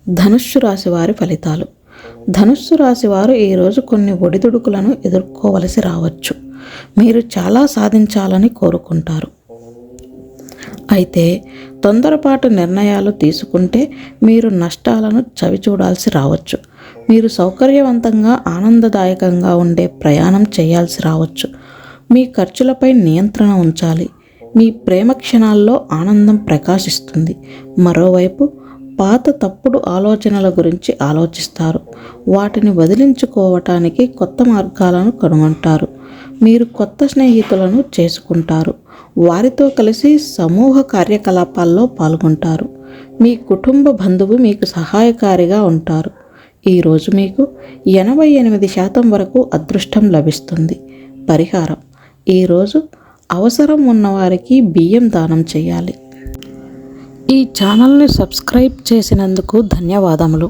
ధనుస్సు రాశి వారి ఫలితాలు. ధనుస్సు రాశి వారు ఈరోజు కొన్ని ఒడిదుడుకులను ఎదుర్కోవలసి రావచ్చు. మీరు చాలా సాధించాలని కోరుకుంటారు. అయితే తొందరపాటు నిర్ణయాలు తీసుకుంటే మీరు నష్టాలను చవిచూడాల్సి రావచ్చు. మీరు సౌకర్యవంతంగా ఆనందదాయకంగా ఉండే ప్రయాణం చేయాల్సి రావచ్చు. మీ ఖర్చులపై నియంత్రణ ఉంచాలి. మీ ప్రేమ క్షణాల్లో ఆనందం ప్రకాశిస్తుంది. మరోవైపు పాత తప్పుడు ఆలోచనల గురించి ఆలోచిస్తారు. వాటిని వదిలించుకోవటానికి కొత్త మార్గాలను కనుగొంటారు. మీరు కొత్త స్నేహితులను చేసుకుంటారు. వారితో కలిసి సమూహ కార్యకలాపాల్లో పాల్గొంటారు. మీ కుటుంబ బంధువు మీకు సహాయకారిగా ఉంటారు. ఈరోజు మీకు 88% వరకు అదృష్టం లభిస్తుంది. పరిహారం: ఈరోజు అవసరం ఉన్నవారికి బియ్యం దానం చేయాలి. ఈ ఛానల్ని సబ్స్క్రైబ్ చేసినందుకు ధన్యవాదములు.